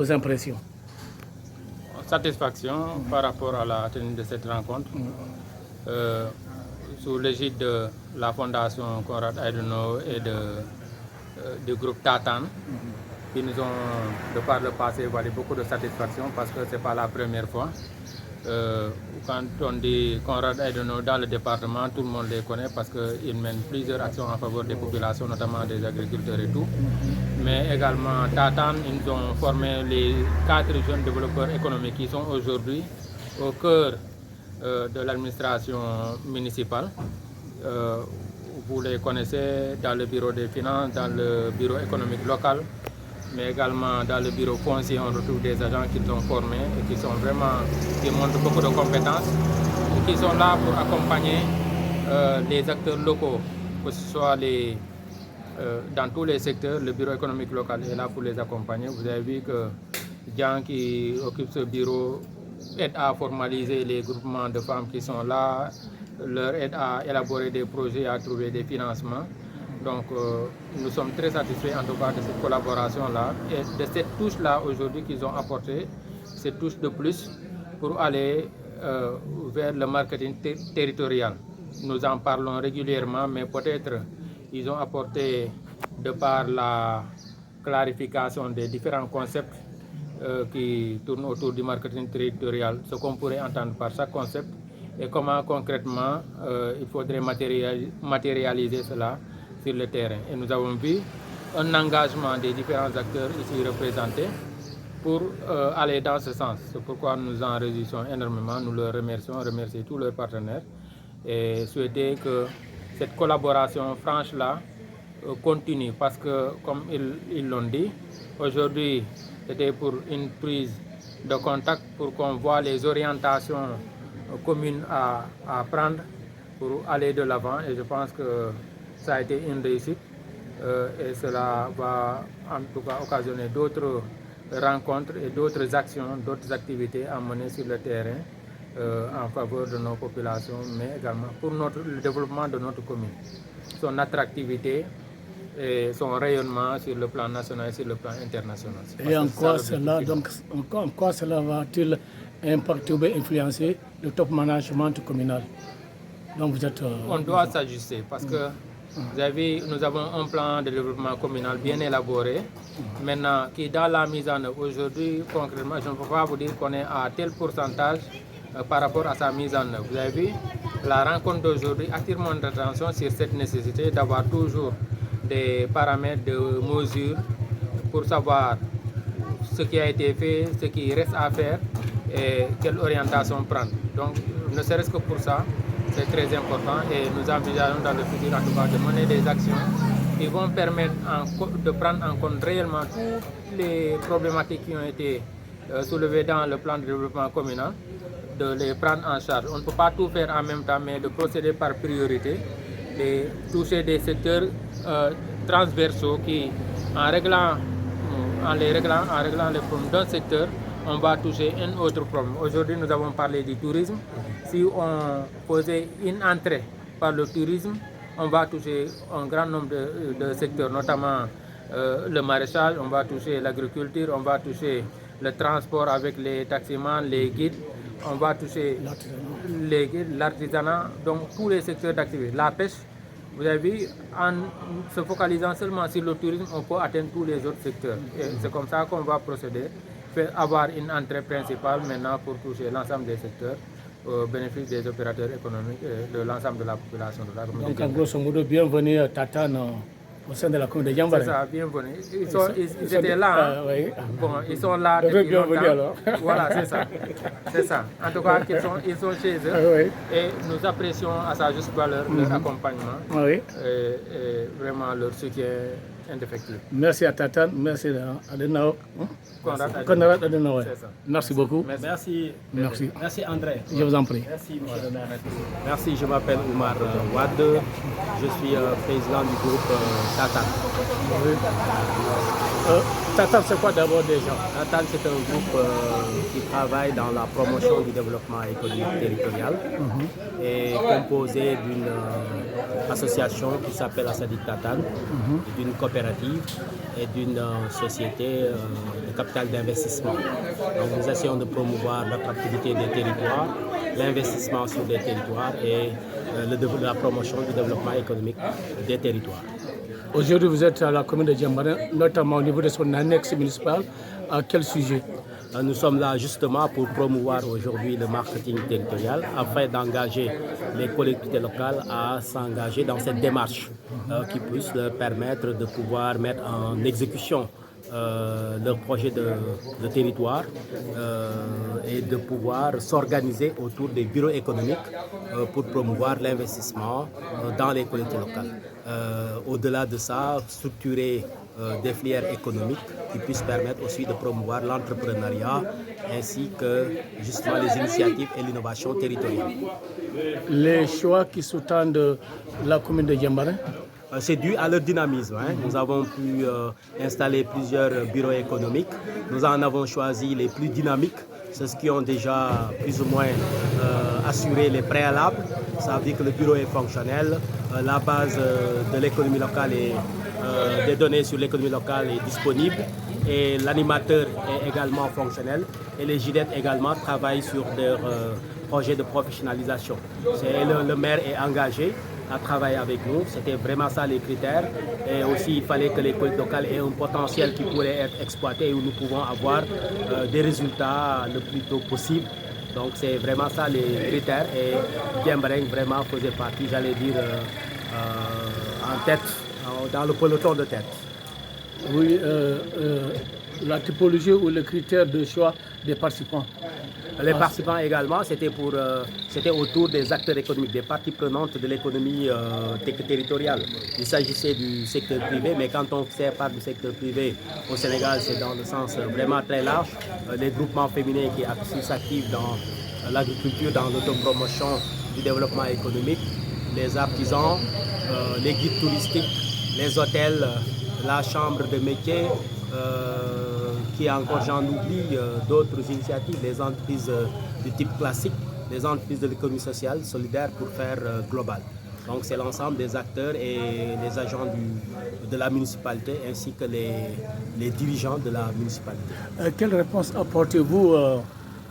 Vos impressions? Satisfaction par rapport à la tenue de cette rencontre. Sous l'égide de la Fondation Konrad Adenauer et du groupe Tatan, qui nous ont, de par le passé, valé beaucoup de satisfaction parce que ce n'est pas la première fois. Quand on dit Konrad Adenauer dans le département, tout le monde les connaît parce qu'ils mènent plusieurs actions en faveur des populations, notamment des agriculteurs et tout. Mais également, Tatan, ils ont formé les 4 jeunes développeurs économiques qui sont aujourd'hui au cœur de l'administration municipale. Vous les connaissez dans le bureau des finances, dans le bureau économique local, mais également dans le bureau foncier, on retrouve des agents qui sont formés et qui sont vraiment, qui montrent beaucoup de compétences et qui sont là pour accompagner les acteurs locaux, que ce soit dans tous les secteurs. Le bureau économique local est là pour les accompagner. Vous avez vu que Jean qui occupe ce bureau aide à formaliser les groupements de femmes qui sont là, leur aide à élaborer des projets, à trouver des financements. Donc nous sommes très satisfaits en tout cas de cette collaboration-là et de cette touche-là aujourd'hui qu'ils ont apporté, cette touche de plus pour aller vers le marketing territorial. Nous en parlons régulièrement, mais peut-être ils ont apporté, de par la clarification des différents concepts qui tournent autour du marketing territorial, ce qu'on pourrait entendre par chaque concept et comment concrètement il faudrait matérialiser cela sur le terrain. Et nous avons vu un engagement des différents acteurs ici représentés pour aller dans ce sens. C'est pourquoi nous en réjouissons énormément, nous leur remercions tous leurs partenaires et souhaiter que cette collaboration franche-là continue parce que, comme ils l'ont dit, aujourd'hui c'était pour une prise de contact pour qu'on voit les orientations communes à prendre pour aller de l'avant et je pense que ça a été une réussite et cela va en tout cas occasionner d'autres rencontres et d'autres actions, d'autres activités à mener sur le terrain en faveur de nos populations, mais également pour le développement de notre commune, son attractivité et son rayonnement sur le plan national et sur le plan international. Et en quoi cela va-t-il impacter ou influencer le top management communal? Donc vous êtes, on doit s'ajuster parce que vous avez, nous avons un plan de développement communal bien élaboré, maintenant qui dans la mise en œuvre aujourd'hui, concrètement, je ne peux pas vous dire qu'on est à tel pourcentage par rapport à sa mise en œuvre. Vous avez vu, la rencontre d'aujourd'hui attire mon attention sur cette nécessité d'avoir toujours des paramètres de mesure pour savoir ce qui a été fait, ce qui reste à faire et quelle orientation prendre. Donc, ne serait-ce que pour ça, c'est très important et nous envisageons dans le futur en tout cas de mener des actions qui vont permettre de prendre en compte réellement toutes les problématiques qui ont été soulevées dans le plan de développement communal, de les prendre en charge. On ne peut pas tout faire en même temps, mais de procéder par priorité, de toucher des secteurs transversaux qui, en réglant les problèmes d'un secteur, on va toucher un autre problème. Aujourd'hui, nous avons parlé du tourisme. Si on faisait une entrée par le tourisme, on va toucher un grand nombre de secteurs, notamment le maraîchage, on va toucher l'agriculture, on va toucher le transport avec les taximans, les guides, on va toucher l'artisanat, donc tous les secteurs d'activité. La pêche, vous avez vu, en se focalisant seulement sur le tourisme, on peut atteindre tous les autres secteurs. Et c'est comme ça qu'on va procéder, avoir une entrée principale maintenant pour toucher l'ensemble des secteurs au bénéfice des opérateurs économiques et de l'ensemble de la population de la communauté. Donc, en grosso modo, bienvenue à Tatan au sein de la commune de Djambala. C'est ça, bienvenue. Ils étaient là. Oui. Bon, ils sont là depuis bienvenue longtemps. alors. Voilà, c'est ça. C'est ça. En tout cas, ils sont chez eux. Oui. Et nous apprécions à sa juste valeur leur accompagnement Oui. et vraiment leur soutien indéfectible. Merci à Tatan, merci à Adenauer. Konrad Adenauer. C'est ça. Merci beaucoup. Merci. Merci. Merci André. Je vous en prie. Merci monsieur le maire. Merci, je m'appelle Oumar Wade. Je suis président du groupe Tatan. Tatam, c'est quoi d'abord déjà? Tatan, c'est un groupe qui travaille dans la promotion du développement économique territorial et composé d'une association qui s'appelle Assadik Tatan, d'une coopérative et d'une société de capital d'investissement. Donc nous essayons de promouvoir l'attractivité des territoires, l'investissement sur des territoires et la promotion du développement économique des territoires. Aujourd'hui, vous êtes à la commune de Djembarin, notamment au niveau de son annexe municipale. À quel sujet? Nous sommes là justement pour promouvoir aujourd'hui le marketing territorial afin d'engager les collectivités locales à s'engager dans cette démarche qui puisse leur permettre de pouvoir mettre en exécution leur projet de territoire et de pouvoir s'organiser autour des bureaux économiques pour promouvoir l'investissement dans les collectivités locales. Au-delà de ça, structurer des filières économiques qui puissent permettre aussi de promouvoir l'entrepreneuriat ainsi que justement les initiatives et l'innovation territoriale. Les choix qui sous-tendent la commune de Djembarin? C'est dû à leur dynamisme. Nous avons pu installer plusieurs bureaux économiques. Nous en avons choisi les plus dynamiques, ceux qui ont déjà plus ou moins assuré les préalables. Ça veut dire que le bureau est fonctionnel, la base de l'économie locale et des données sur l'économie locale est disponible et l'animateur est également fonctionnel et les GIDET également travaillent sur leur projet de professionnalisation. Le maire est engagé à travailler avec nous, c'était vraiment ça les critères et aussi il fallait que les collectivités locales aient un potentiel qui pourrait être exploité et où nous pouvons avoir des résultats le plus tôt possible. Donc c'est vraiment ça les critères et Djembarin vraiment faisait partie, j'allais dire, en tête, dans le peloton de tête. Oui, la typologie ou les critères de choix des participants? Les participants également, c'était autour des acteurs économiques, des parties prenantes de l'économie territoriale. Il s'agissait du secteur privé, mais quand on parle du secteur privé au Sénégal, c'est dans le sens vraiment très large. Les groupements féminins qui s'activent dans l'agriculture, dans l'autopromotion du développement économique, les artisans, les guides touristiques, les hôtels, la chambre de métier, qui encore, j'en oublie, d'autres initiatives, les entreprises du type classique, les entreprises de l'économie sociale, solidaire pour faire global. Donc c'est l'ensemble des acteurs et les agents de la municipalité ainsi que les dirigeants de la municipalité. Quelle réponse apportez-vous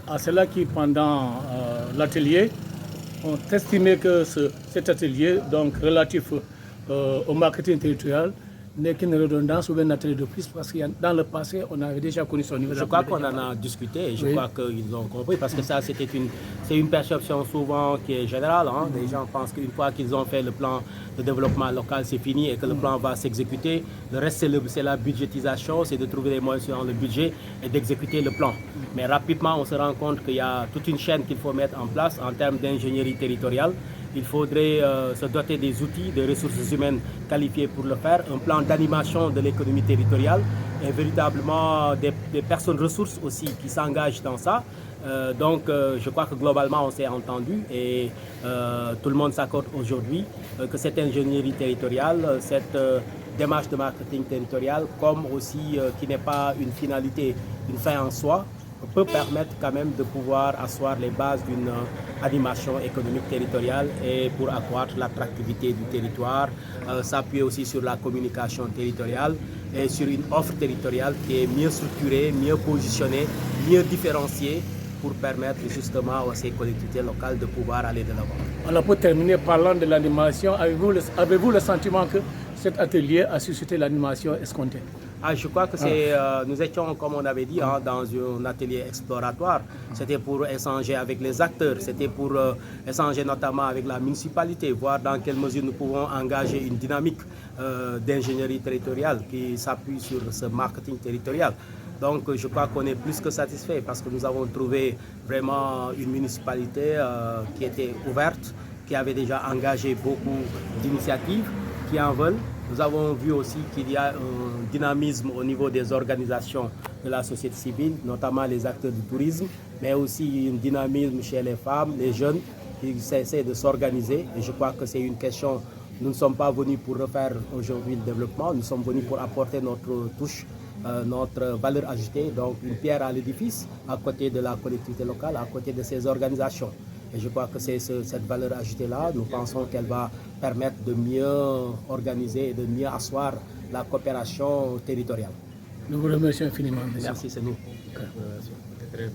à ceux-là qui, pendant l'atelier, ont estimé que cet atelier, donc relatif au marketing territorial, n'est qu'une redondance ou un atelier de plus parce que dans le passé, on avait déjà connu son niveau. Je crois qu'on en a discuté et je crois qu'ils ont compris parce que ça, c'est une perception souvent qui est générale. Les gens pensent qu'une fois qu'ils ont fait le plan de développement local, c'est fini et que le plan va s'exécuter. Le reste, c'est la budgétisation, c'est de trouver les moyens sur le budget et d'exécuter le plan. Mais rapidement, on se rend compte qu'il y a toute une chaîne qu'il faut mettre en place en termes d'ingénierie territoriale. Il faudrait se doter des outils, des ressources humaines qualifiées pour le faire, un plan d'animation de l'économie territoriale et véritablement des personnes ressources aussi qui s'engagent dans ça. Donc je crois que globalement on s'est entendu et tout le monde s'accorde aujourd'hui que cette ingénierie territoriale, cette démarche de marketing territorial, comme aussi qui n'est pas une finalité, une fin en soi, peut permettre quand même de pouvoir asseoir les bases d'une animation économique territoriale et pour accroître l'attractivité du territoire, s'appuyer aussi sur la communication territoriale et sur une offre territoriale qui est mieux structurée, mieux positionnée, mieux différenciée pour permettre justement à ces collectivités locales de pouvoir aller de l'avant. Alors pour terminer, parlant de l'animation, avez-vous le sentiment que cet atelier a suscité l'animation escomptée? Je crois que nous étions, comme on avait dit, dans un atelier exploratoire. C'était pour échanger avec les acteurs, c'était pour échanger notamment avec la municipalité, voir dans quelle mesure nous pouvons engager une dynamique d'ingénierie territoriale qui s'appuie sur ce marketing territorial. Donc je crois qu'on est plus que satisfait parce que nous avons trouvé vraiment une municipalité qui était ouverte, qui avait déjà engagé beaucoup d'initiatives, qui en veulent. Nous avons vu aussi qu'il y a un dynamisme au niveau des organisations de la société civile, notamment les acteurs du tourisme, mais aussi un dynamisme chez les femmes, les jeunes qui essaient de s'organiser. Et je crois que c'est une question, nous ne sommes pas venus pour refaire aujourd'hui le développement, nous sommes venus pour apporter notre touche notre valeur ajoutée, donc une pierre à l'édifice à côté de la collectivité locale, à côté de ces organisations. Et je crois que c'est cette valeur ajoutée-là, nous pensons qu'elle va permettre de mieux organiser et de mieux asseoir la coopération territoriale. Nous vous remercions infiniment. Merci, c'est nous. Okay.